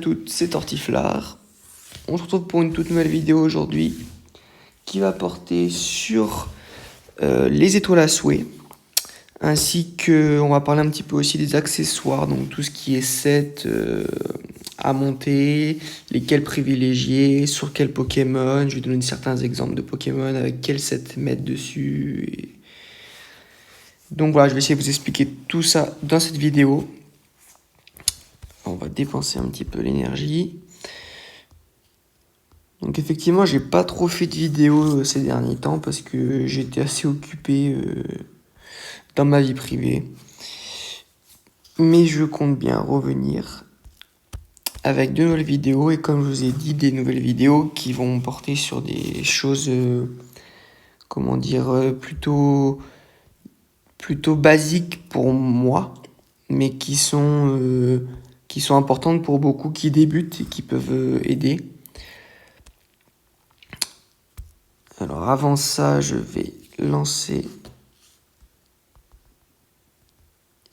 Toutes, c'est Tortiflard. On se retrouve pour une toute nouvelle vidéo aujourd'hui qui va porter sur les étoiles à souhait, ainsi que on va parler un petit peu aussi des accessoires, donc tout ce qui est set à monter, lesquels privilégier, sur quel Pokémon. Je vais donner certains exemples de Pokémon avec quel set mettre dessus. Donc voilà, je vais essayer de vous expliquer tout ça dans cette vidéo. On va dépenser un petit peu l'énergie. Donc effectivement, j'ai pas trop fait de vidéos ces derniers temps parce que j'étais assez occupé dans ma vie privée. Mais je compte bien revenir avec de nouvelles vidéos et comme je vous ai dit, des nouvelles vidéos qui vont porter sur des choses, plutôt basiques pour moi, mais qui sont importantes pour beaucoup qui débutent et qui peuvent aider. Alors avant ça, je vais lancer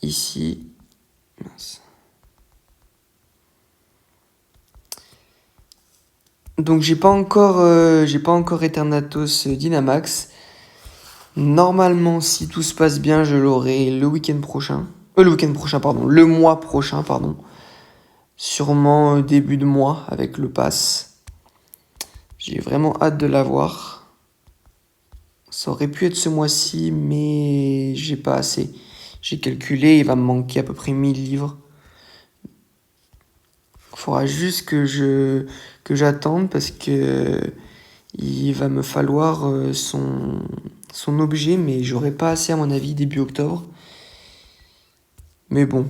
ici. Mince. Donc j'ai pas encore Eternatus Dynamax. Normalement, si tout se passe bien, je l'aurai le mois prochain, pardon. Sûrement début de mois avec le pass. J'ai vraiment hâte de l'avoir. Ça aurait pu être ce mois-ci, mais j'ai pas assez. J'ai calculé, il va me manquer à peu près 1000 livres. Il faudra juste que j'attende parce que il va me falloir son objet, mais j'aurai pas assez à mon avis début octobre. Mais bon,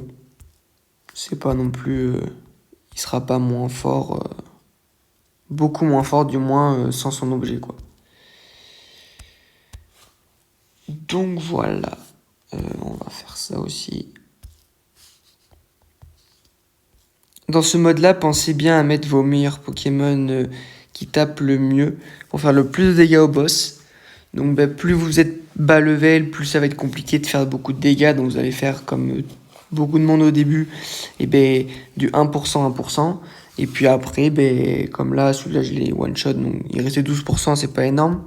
c'est pas non plus... il sera pas moins fort, beaucoup moins fort du moins sans son objet, quoi. Donc voilà, on va faire ça aussi. Dans ce mode-là, pensez bien à mettre vos meilleurs Pokémon qui tapent le mieux pour faire le plus de dégâts au boss. Donc plus vous êtes bas level, plus ça va être compliqué de faire beaucoup de dégâts. Donc vous allez faire comme beaucoup de monde au début, et du 1%, 1%. Et puis après, comme là, celui-là je l'ai one shot, donc il restait 12%, c'est pas énorme.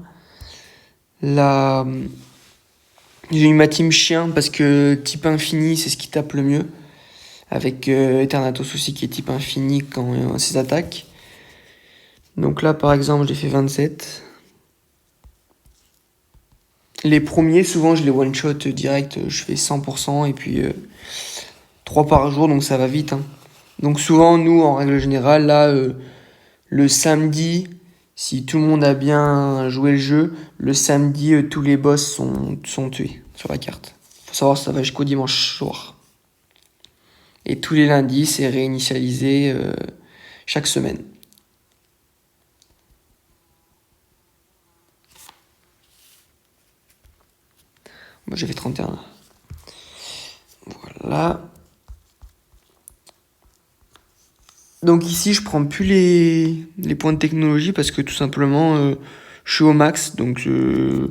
Là, j'ai eu ma team chien parce que type infini, c'est ce qui tape le mieux. Avec Eternatus aussi qui est type infini quand ses attaques. Donc là, par exemple, j'ai fait 27. Les premiers, souvent, je les one-shot direct. Je fais 100% et puis 3 par jour, donc ça va vite. Hein. Donc souvent, nous, en règle générale, là, le samedi, si tout le monde a bien joué le jeu, le samedi, tous les boss sont tués sur la carte. Faut savoir, ça va jusqu'au dimanche soir. Et tous les lundis, c'est réinitialisé chaque semaine. Moi, j'ai fait 31 là. Voilà. Donc ici, je prends plus les points de technologie parce que tout simplement, je suis au max, donc je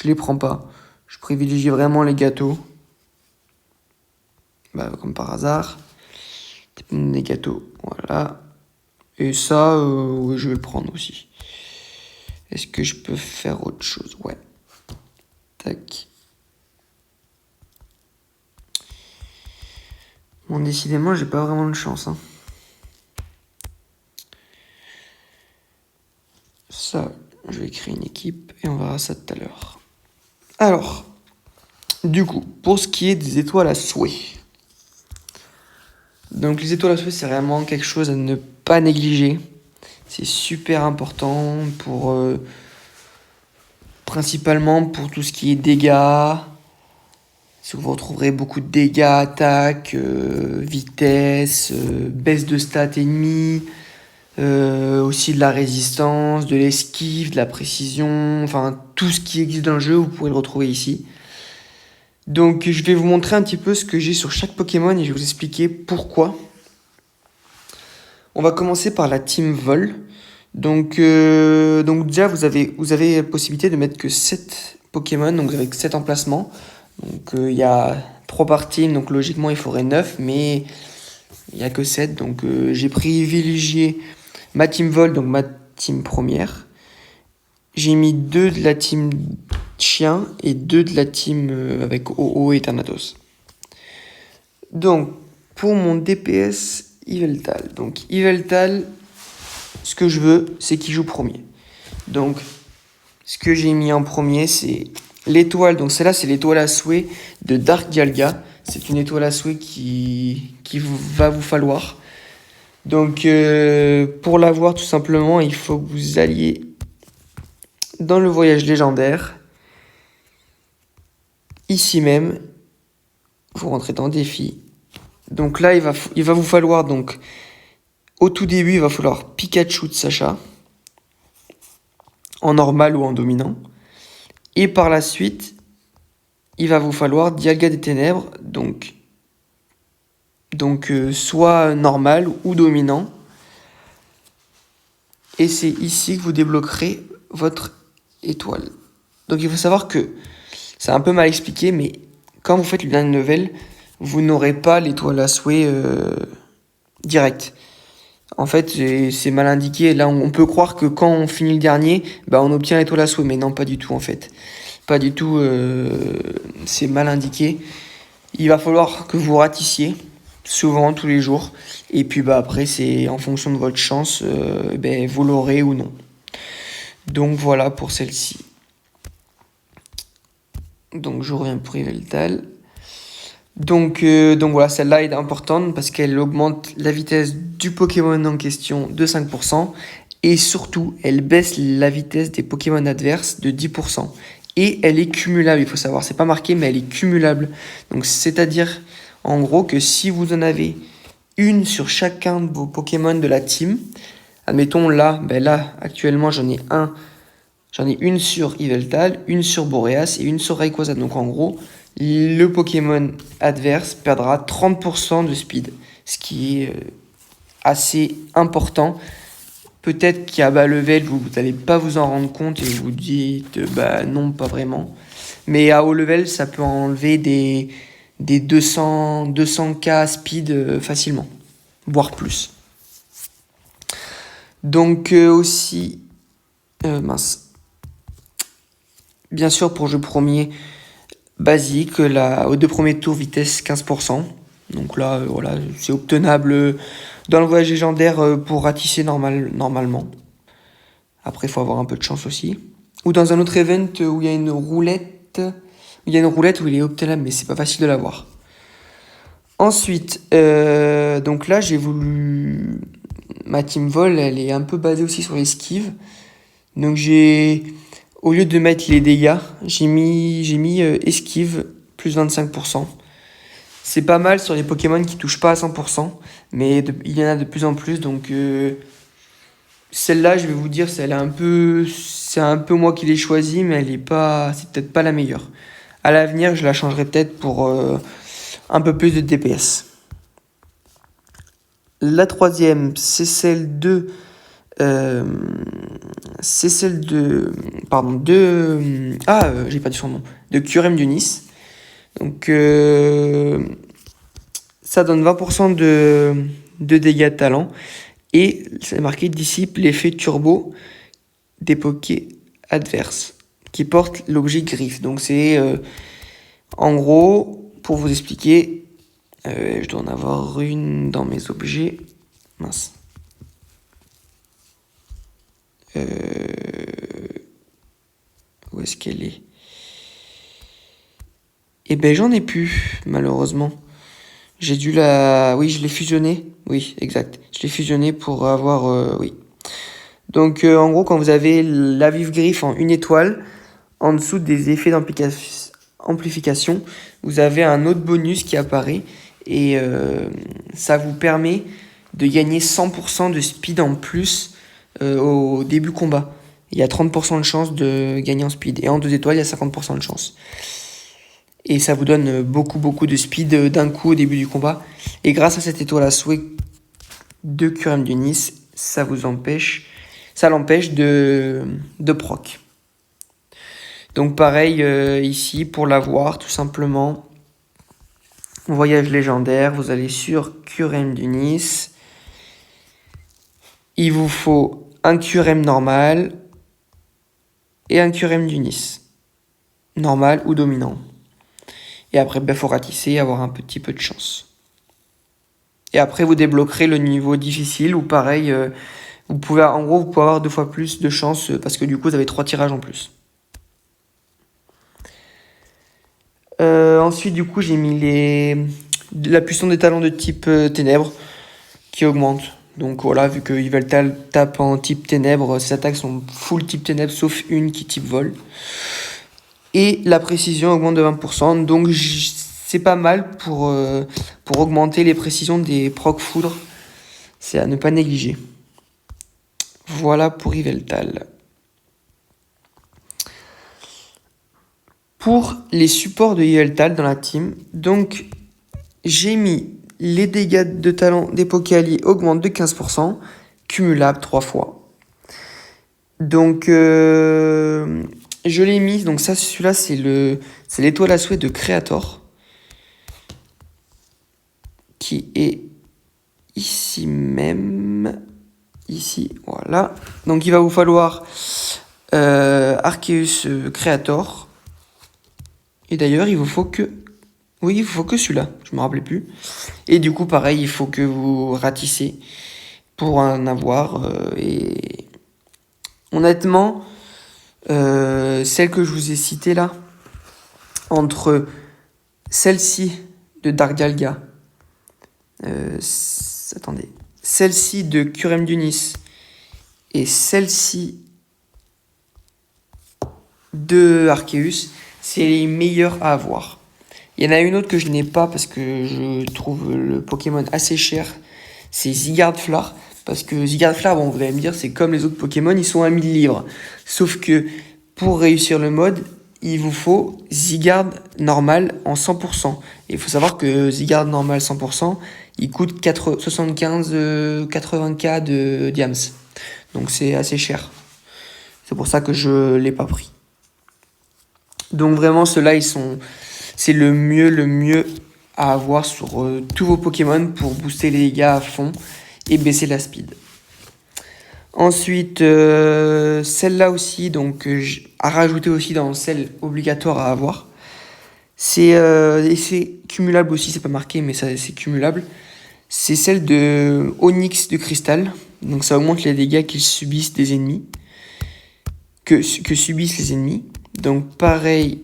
les prends pas. Je privilégie vraiment les gâteaux. Comme par hasard. Les gâteaux, voilà. Et ça, je vais le prendre aussi. Est-ce que je peux faire autre chose? Ouais. Tac. Bon, décidément, j'ai pas vraiment de chance. Hein. Ça, je vais créer une équipe et on verra ça tout à l'heure. Alors, du coup, pour ce qui est des étoiles à souhait. Donc les étoiles à souhait, c'est vraiment quelque chose à ne pas négliger. C'est super important pour... principalement pour tout ce qui est dégâts. Si vous retrouverez beaucoup de dégâts, attaque, vitesse, baisse de stats ennemis, aussi de la résistance, de l'esquive, de la précision, enfin tout ce qui existe dans le jeu, vous pourrez le retrouver ici. Donc je vais vous montrer un petit peu ce que j'ai sur chaque Pokémon et je vais vous expliquer pourquoi. On va commencer par la team vol. Donc déjà vous avez la possibilité de mettre que 7 Pokémon, donc vous avez 7 emplacements. Donc il y a 3 par team, donc logiquement il faudrait 9, mais Il n'y a que 7, donc j'ai privilégié ma team vol, donc ma team première. J'ai mis 2 de la team chien et 2 de la team avec OO et Thanatos. Donc, pour mon DPS Yveltal. Donc, Yveltal, ce que je veux, c'est qu'il joue premier. Donc, ce que j'ai mis en premier, c'est l'étoile. Donc, celle-là, c'est l'étoile à souhait de Dark Dialga. C'est une étoile à souhait qui va vous falloir. Donc, pour l'avoir, tout simplement, il faut que vous alliez dans le voyage légendaire. Ici même, vous rentrez dans défi. Donc là, il va vous falloir, donc, au tout début, il va falloir Pikachu de Sacha, en normal ou en dominant. Et par la suite, il va vous falloir Dialga des Ténèbres, donc soit normal ou dominant. Et c'est ici que vous débloquerez votre étoile. Donc il faut savoir que, c'est un peu mal expliqué, mais quand vous faites le dernier level, vous n'aurez pas l'étoile à souhait direct. En fait, c'est mal indiqué. Là, on peut croire que quand on finit le dernier, bah, on obtient l'étoile à souhait, mais non, pas du tout en fait. Pas du tout, c'est mal indiqué. Il va falloir que vous ratissiez, souvent, tous les jours. Et puis bah, après, c'est en fonction de votre chance, vous l'aurez ou non. Donc voilà pour celle-ci. Donc je reviens pour Yveltal. Donc voilà, celle-là est importante parce qu'elle augmente la vitesse du Pokémon en question de 5%. Et surtout, elle baisse la vitesse des Pokémon adverses de 10%. Et elle est cumulable, il faut savoir, c'est pas marqué, mais elle est cumulable. Donc c'est-à-dire, en gros, que si vous en avez une sur chacun de vos Pokémon de la team, admettons là, actuellement j'en ai une sur Yveltal, une sur Boreas et une sur Rayquaza. Donc en gros, le Pokémon adverse perdra 30% de speed, ce qui est assez important. Peut-être qu'à bas level, vous n'allez pas vous en rendre compte et vous dites non, pas vraiment. Mais à haut level, ça peut enlever des 200k speed facilement, voire plus. Donc aussi, bien sûr, pour jeu premier, basique, aux 2 premiers tours, vitesse 15%. Donc là, voilà, c'est obtenable dans le voyage légendaire pour ratisser normalement. Après, il faut avoir un peu de chance aussi. Ou dans un autre event où il y a une roulette. Il y a une roulette où il est obtenable, mais c'est pas facile de l'avoir. Ensuite, donc là, j'ai voulu... Ma team vol, elle est un peu basée aussi sur l'esquive. Donc au lieu de mettre les dégâts, j'ai mis esquive plus 25%. C'est pas mal sur les Pokémon qui touchent pas à 100%, mais il y en a de plus en plus, donc celle-là, je vais vous dire, c'est un peu moi qui l'ai choisie, mais c'est peut-être pas la meilleure. À l'avenir, je la changerai peut-être pour un peu plus de DPS. La troisième, c'est celle de... j'ai pas dit son nom. De Kyurem du Nice. Donc, ça donne 20% de dégâts de talent. Et c'est marqué dissipe l'effet turbo des Poké adverses qui portent l'objet griffe. Donc, c'est en gros, pour vous expliquer, je dois en avoir une dans mes objets. Mince. Où est-ce qu'elle est? Eh ben, j'en ai plus, malheureusement. J'ai dû Oui, je l'ai fusionné. Oui, exact. Je l'ai fusionné pour avoir... oui. Donc, en gros, quand vous avez la vive griffe en 1 étoile, en dessous des effets d'amplification, vous avez un autre bonus qui apparaît. Et ça vous permet de gagner 100% de speed en plus au début combat. Il y a 30% de chance de gagner en speed. Et en 2 étoiles, il y a 50% de chance. Et ça vous donne beaucoup de speed d'un coup au début du combat. Et grâce à cette étoile à souhait de Kyurem du Nice, ça l'empêche de proc. Donc pareil ici, pour l'avoir, tout simplement, Voyage légendaire, vous allez sur Curem du Nice. Il vous faut un Curem normal et un Curem du Nice. Normal ou dominant. Et après, il faut ratisser et avoir un petit peu de chance. Et après, vous débloquerez le niveau difficile ou pareil, vous pouvez avoir 2 fois plus de chance parce que du coup, vous avez 3 tirages en plus. Ensuite, du coup, j'ai mis la puissance des talents de type ténèbres qui augmente. Donc voilà, vu que Yveltal tape en type ténèbres, ses attaques sont full type ténèbres sauf une qui type vol. Et la précision augmente de 20%, donc c'est pas mal pour augmenter les précisions des proc foudre. C'est à ne pas négliger. Voilà pour Yveltal. Pour les supports de Yveltal dans la team, donc j'ai mis les dégâts de talent des Pokéalliés augmentent de 15%, cumulable 3 fois. Donc je l'ai mis, donc ça celui-là c'est l'étoile à souhait de Creator qui est ici même, ici, voilà. Donc il va vous falloir Arceus Creator. Et d'ailleurs, il vous faut que celui-là, je me rappelais plus. Et du coup, pareil, il faut que vous ratissez pour en avoir. Et honnêtement, celle que je vous ai citée là, entre celle-ci de Dark Dialga, attendez, celle-ci de Curem du Nice et celle-ci de Arceus, c'est les meilleurs à avoir. Il y en a une autre que je n'ai pas parce que je trouve le Pokémon assez cher. C'est Zygarde-Flar. Parce que Zygarde-Flar, bon, vous allez me dire, c'est comme les autres Pokémon, ils sont à 1000 livres. Sauf que pour réussir le mode, il vous faut Zygarde normal en 100%. Et il faut savoir que Zygarde normal 100%, il coûte 80k de diams. Donc c'est assez cher. C'est pour ça que je l'ai pas pris. Donc vraiment, ceux-là, c'est le mieux à avoir sur tous vos Pokémon pour booster les dégâts à fond et baisser la speed. Ensuite, celle-là aussi, donc à rajouter aussi dans celle obligatoire à avoir. C'est cumulable aussi, c'est pas marqué, mais c'est cumulable. C'est celle de Onyx de Cristal. Donc ça augmente les dégâts qu'ils subissent des ennemis. Que subissent les ennemis. Donc pareil,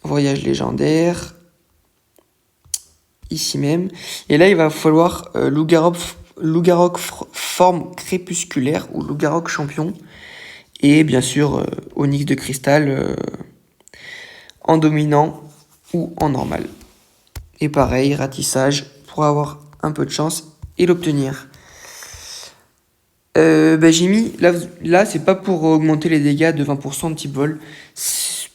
voyage légendaire, ici même. Et là, il va falloir Lougarok forme crépusculaire ou Lougarok champion. Et bien sûr, Onyx de cristal en dominant ou en normal. Et pareil, ratissage pour avoir un peu de chance et l'obtenir. J'ai mis, là c'est pas pour augmenter les dégâts de 20% de type vol,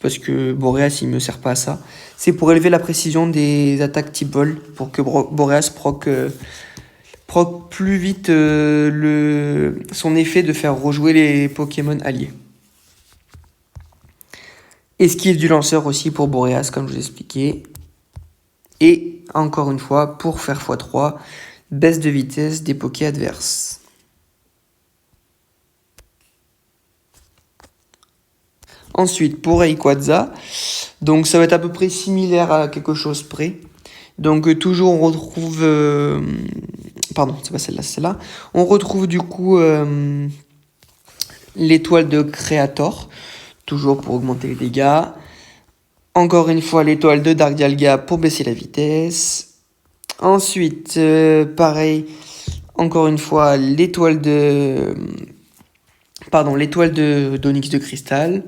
parce que Boreas il me sert pas à ça. C'est pour élever la précision des attaques type vol, pour que Boreas proc plus vite son effet de faire rejouer les Pokémon alliés. Esquive du lanceur aussi pour Boreas, comme je vous ai expliqué. Et encore une fois, pour faire x3, baisse de vitesse des Poké adverses. Ensuite, pour Rayquaza, donc ça va être à peu près similaire à quelque chose près. Donc toujours on retrouve... pardon, c'est pas celle-là, c'est celle-là. On retrouve du coup l'étoile de Creator, toujours pour augmenter les dégâts. Encore une fois, l'étoile de Dark Dialga pour baisser la vitesse. Ensuite, pareil, encore une fois, l'étoile d'Onyx de Cristal.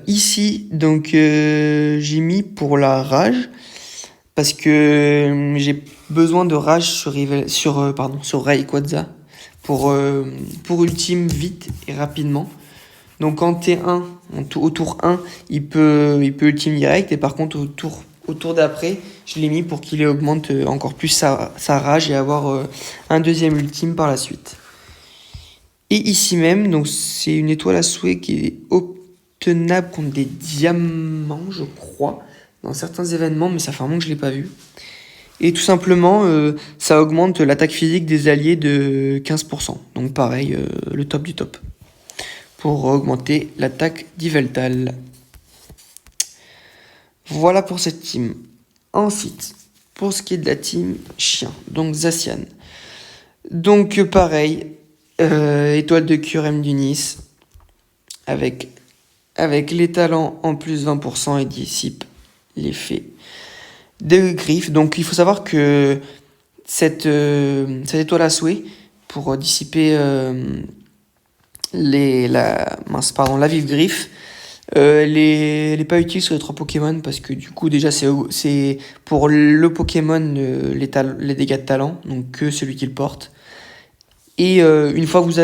Ici, donc, j'ai mis pour la rage, parce que j'ai besoin de rage sur Rayquaza pour ultime vite et rapidement. Donc en T1, au tour 1, il peut ultime direct, et par contre au tour d'après, je l'ai mis pour qu'il augmente encore plus sa rage et avoir un deuxième ultime par la suite. Et ici même, donc c'est une étoile à souhait qui est obtenable contre des diamants, je crois. dans certains événements, mais ça fait un moment que je l'ai pas vu. Et tout simplement, ça augmente l'attaque physique des alliés de 15%. Donc pareil, le top du top. Pour augmenter l'attaque d'Yveltal. Voilà pour cette team. Ensuite, pour ce qui est de la team chien, donc Zacian. Donc pareil, étoile de Curem d'Unis, avec les talents en plus 20% et dissipe l'effet de griffes. Donc il faut savoir que cette étoile à souhait, pour dissiper la vive griffe, elle est pas utile sur les 3 Pokémon parce que du coup déjà c'est pour le Pokémon les dégâts de talent, donc que celui qui le porte. Et une fois que vous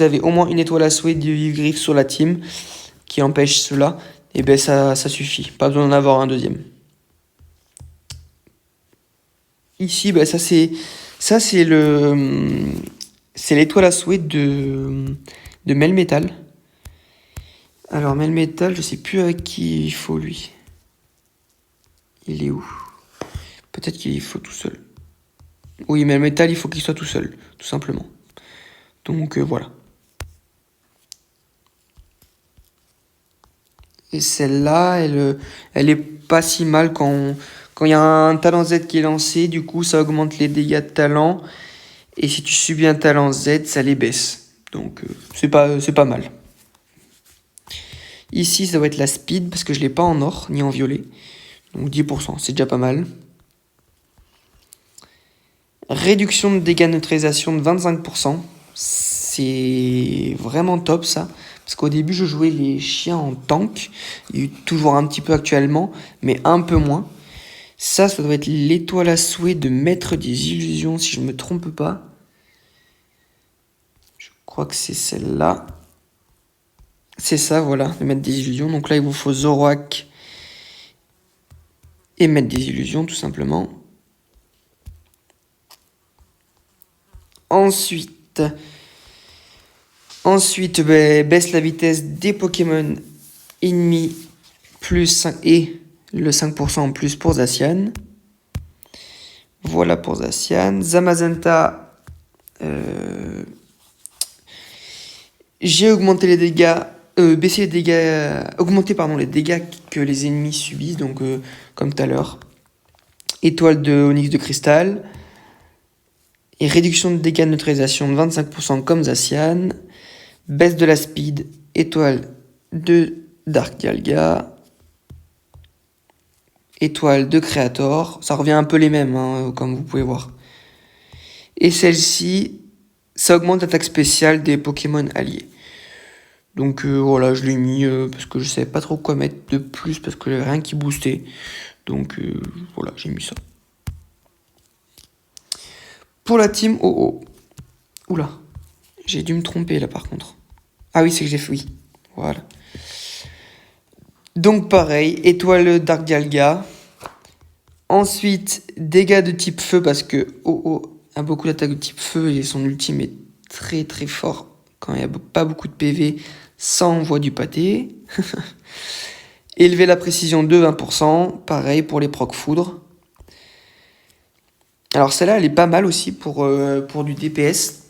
avez au moins une étoile à souhait de vive griffe sur la team qui empêche cela, et ben ça suffit, pas besoin d'en avoir un deuxième. Ici, bah, c'est l'étoile à souhait de Melmetal. Alors Melmetal, je sais plus avec qui il faut lui. Il est où? Peut-être qu'il faut tout seul. Oui, Melmetal, il faut qu'il soit tout seul, tout simplement. Donc voilà. Et celle-là, elle est pas si mal quand il y a un talent Z qui est lancé, du coup ça augmente les dégâts de talent. Et si tu subis un talent Z, ça les baisse. Donc c'est pas mal. Ici, ça va être la speed, parce que je l'ai pas en or, ni en violet. Donc 10%, c'est déjà pas mal. Réduction de dégâts de neutralisation de 25%. C'est vraiment top ça. Parce qu'au début, je jouais les chiens en tank. Il y a eu toujours un petit peu actuellement, mais un peu moins. Ça doit être l'étoile à souhait de Maître des Illusions, si je me trompe pas. Je crois que c'est celle-là. C'est ça, voilà, le Maître des Illusions. Donc là, il vous faut Zoroark et Maître des Illusions, tout simplement. Ensuite, baisse la vitesse des Pokémon ennemis plus 5 et le 5% en plus pour Zacian. Voilà pour Zacian. Zamazenta, j'ai augmenté les dégâts, baissé les dégâts, augmenté les dégâts que les ennemis subissent, donc comme tout à l'heure. Étoile de Onyx de Cristal. Et réduction de dégâts de neutralisation de 25% comme Zacian. Baisse de la speed, étoile de Dark Dialga. Étoile de Creator. Ça revient un peu les mêmes, hein, comme vous pouvez voir. Et celle-ci, ça augmente l'attaque spéciale des Pokémon alliés. Donc voilà, je l'ai mis parce que je savais pas trop quoi mettre de plus parce que j'avais rien qui boostait. Donc voilà, j'ai mis ça. Pour la team OO. Oula, j'ai dû me tromper là par contre. Ah oui, c'est que j'ai fait, oui. Voilà. Donc pareil, étoile Dark Dialga. Ensuite, dégâts de type feu parce que OO a beaucoup d'attaques de type feu et son ultime est très très fort quand il n'y a pas beaucoup de PV. Ça envoie du pâté. Élever la précision de 20%. Pareil pour les proc foudre. Alors celle-là, elle est pas mal aussi pour du DPS.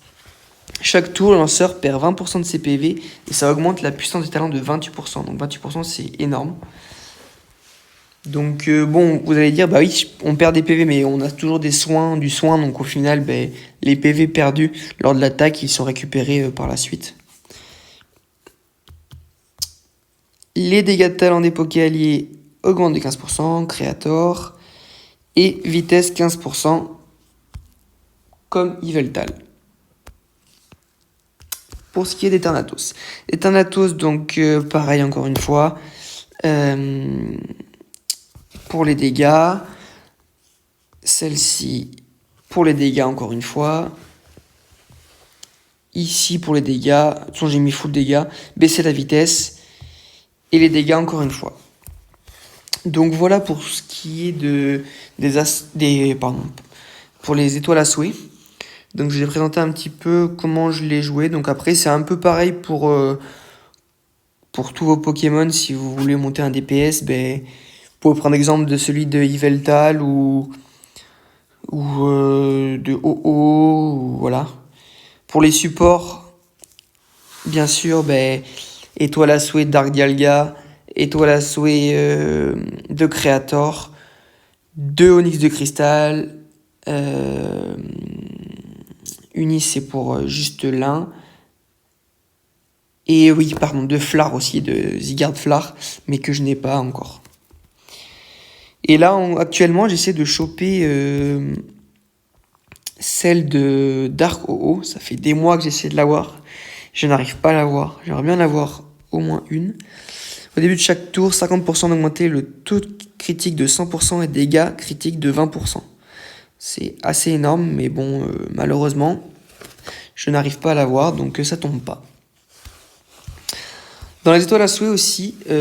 Chaque tour, le lanceur perd 20% de ses PV et ça augmente la puissance des talents de 28%. Donc 28%, c'est énorme. Donc bon, vous allez dire, bah oui, on perd des PV, mais on a toujours du soin. Donc au final, les PV perdus lors de l'attaque, ils sont récupérés par la suite. Les dégâts de talent des Poké alliés augmentent de 15%, Creator. Et vitesse 15%, comme Yveltal. Pour ce qui est des Thanatos. Les Thanatos, donc pareil encore une fois. Pour les dégâts. Celle-ci, pour les dégâts encore une fois. Ici pour les dégâts. De toute façon, j'ai mis full dégâts. Baisser la vitesse. Et les dégâts encore une fois. Donc voilà pour ce qui est pour les étoiles à souhait. Donc je vais présenter un petit peu comment je l'ai joué. Donc après c'est un peu pareil pour tous vos Pokémon. Si vous voulez monter un DPS, pouvez prendre exemple de celui de Yveltal ou de OO, ou voilà. Pour les supports, bien sûr, ben, étoile à souhait Dark Dialga, étoile à souhait de Creator, 2 Onyx de cristal, Unis c'est pour juste l'un. Et oui, pardon, de Flar aussi, de Zygarde Flar, mais que je n'ai pas encore. Et là, actuellement, j'essaie de choper celle de Dark OO. Ça fait des mois que j'essaie de l'avoir. Je n'arrive pas à l'avoir. J'aimerais bien l'avoir au moins une. Au début de chaque tour, 50% d'augmenter le taux critique de 100% et dégâts critiques de 20%. C'est assez énorme, mais bon, malheureusement, je n'arrive pas à l'avoir, donc ça tombe pas. Dans les étoiles à souhait aussi, il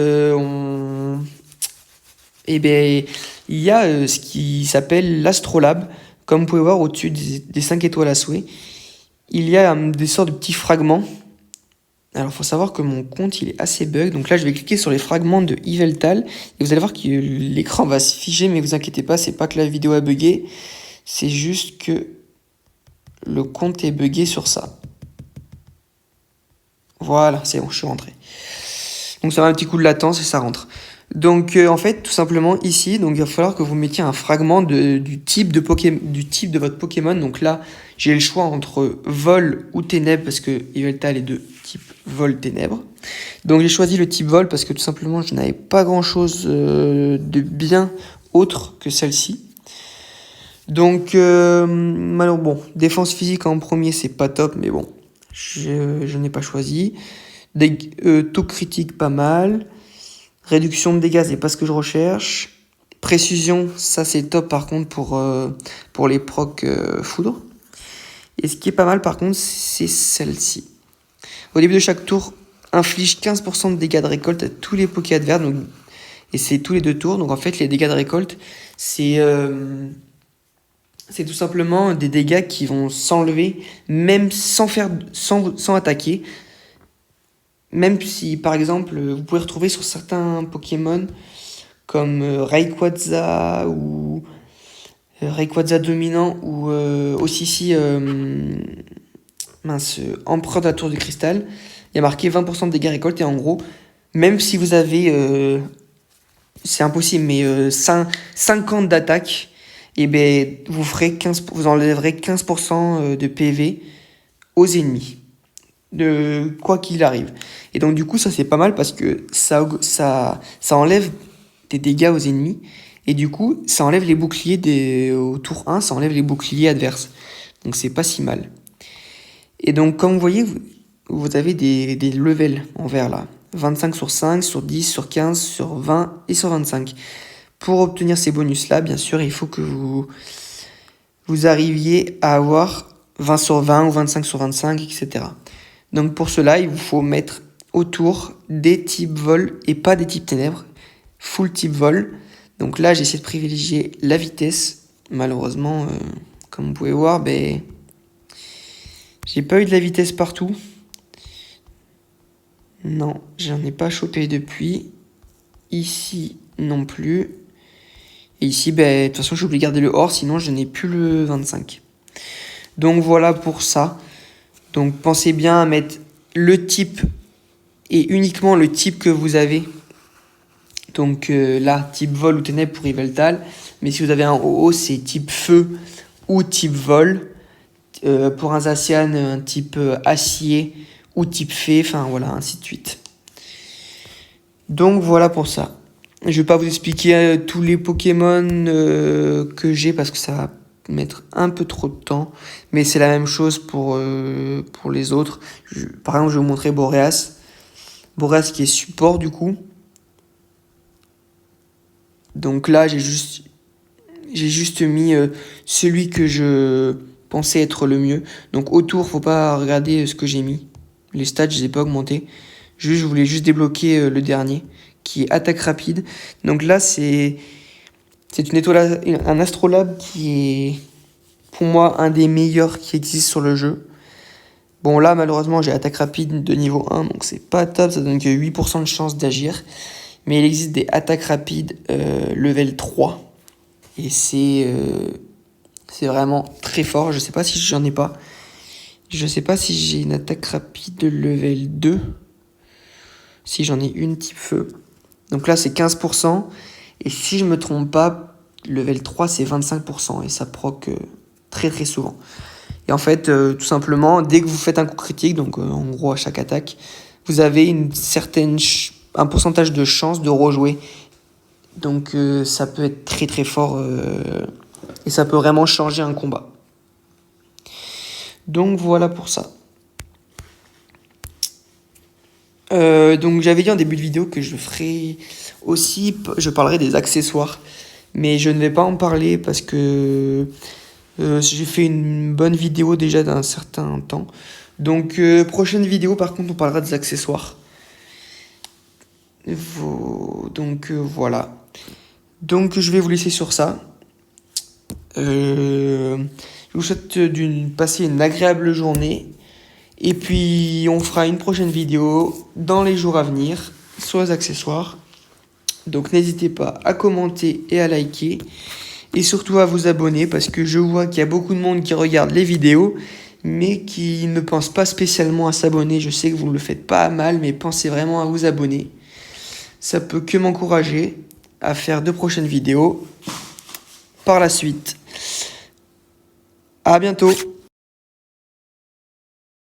y a ce qui s'appelle l'Astrolabe. Comme vous pouvez voir au-dessus des 5 étoiles à souhait, il y a des sortes de petits fragments. Alors, il faut savoir que mon compte, il est assez bug. Donc là, je vais cliquer sur les fragments de Yveltal. Et vous allez voir que l'écran va se figer, mais vous inquiétez pas, c'est pas que la vidéo a bugué. C'est juste que le compte est bugué sur ça. Voilà, c'est bon, je suis rentré. Donc ça va un petit coup de latence et ça rentre. Donc en fait, tout simplement ici, donc il va falloir que vous mettiez un fragment du type de votre Pokémon. Donc là, j'ai le choix entre vol ou ténèbres parce que Yveltal est de type vol ténèbres. Donc j'ai choisi le type vol parce que tout simplement, je n'avais pas grand chose de bien autre que celle-ci. Donc bon, défense physique en premier, c'est pas top, mais bon, je n'ai pas choisi. Taux critique pas mal. Réduction de dégâts, c'est pas ce que je recherche. Précision, ça c'est top par contre pour les procs foudre. Et ce qui est pas mal par contre, c'est celle-ci. Au début de chaque tour, inflige 15% de dégâts de récolte à tous les Poké adverses. Et c'est tous les 2 tours. Donc en fait, les dégâts de récolte, c'est tout simplement des dégâts qui vont s'enlever, même sans attaquer. Même si, par exemple, vous pouvez retrouver sur certains Pokémon, comme Rayquaza ou Rayquaza dominant, ou aussi Empereur de la Tour du Cristal, il y a marqué 20% de dégâts récoltés. Et en gros, même si vous avez, c'est impossible, mais 50 d'attaque, et ben vous enlèverez 15% de PV aux ennemis. De quoi qu'il arrive. Et donc du coup ça c'est pas mal parce que ça enlève des dégâts aux ennemis et du coup ça enlève les boucliers au tour 1, ça enlève les boucliers adverses. Donc c'est pas si mal. Et donc comme vous voyez, vous avez des levels en vert là. 25 sur 5, sur 10, sur 15, sur 20 et sur 25. Pour obtenir ces bonus là, bien sûr, il faut que vous arriviez à avoir 20 sur 20 ou 25 sur 25, etc. Donc pour cela, il vous faut mettre autour des types vol et pas des types ténèbres. Full type vol. Donc là, j'ai essayé de privilégier la vitesse. Malheureusement, comme vous pouvez voir, j'ai pas eu de la vitesse partout. Non, j'en ai pas chopé depuis. Ici, non plus. Et ici, de toute façon, j'ai oublié de garder le or, sinon je n'ai plus le 25. Donc voilà pour ça. Donc pensez bien à mettre le type et uniquement le type que vous avez. Donc là, type vol ou ténèbres pour Yveltal. Mais si vous avez un OO, c'est type feu ou type vol. Pour un Zacian, un type acier ou type fée. Enfin voilà, ainsi de suite. Donc voilà pour ça. Je vais pas vous expliquer tous les Pokémon que j'ai parce que ça va mettre un peu trop de temps. Mais c'est la même chose pour les autres. Par exemple, je vais vous montrer Boreas. Boreas qui est support du coup. Donc là, j'ai juste mis celui que je pensais être le mieux. Donc autour, faut pas regarder ce que j'ai mis. Les stats, je les ai pas augmentés. Je voulais juste débloquer le dernier, qui est attaque rapide. Donc là, c'est une étoile, un Astrolabe qui est, pour moi, un des meilleurs qui existent sur le jeu. Bon, là, malheureusement, j'ai attaque rapide de niveau 1, donc c'est pas top. Ça donne que 8% de chance d'agir. Mais il existe des attaques rapides level 3. Et c'est vraiment très fort. Je sais pas si j'en ai pas. Je sais pas si j'ai une attaque rapide level 2. Si j'en ai une type feu. Donc là c'est 15%. Et si je me trompe pas, level 3 c'est 25%. Et ça proc très très souvent. Et en fait, tout simplement, dès que vous faites un coup critique, donc en gros à chaque attaque, vous avez un pourcentage de chance de rejouer. Donc ça peut être très très fort et ça peut vraiment changer un combat. Donc voilà pour ça. Donc j'avais dit en début de vidéo que je ferai aussi, je parlerai des accessoires. Mais je ne vais pas en parler parce que j'ai fait une bonne vidéo déjà d'un certain temps. Donc prochaine vidéo par contre on parlera des accessoires. Donc voilà. Donc je vais vous laisser sur ça. Je vous souhaite passer une agréable journée. Et puis on fera une prochaine vidéo dans les jours à venir sur les accessoires. Donc n'hésitez pas à commenter et à liker. Et surtout à vous abonner parce que je vois qu'il y a beaucoup de monde qui regarde les vidéos mais qui ne pense pas spécialement à s'abonner. Je sais que vous ne le faites pas mal, mais pensez vraiment à vous abonner. Ça peut que m'encourager à faire de prochaines vidéos par la suite. À bientôt!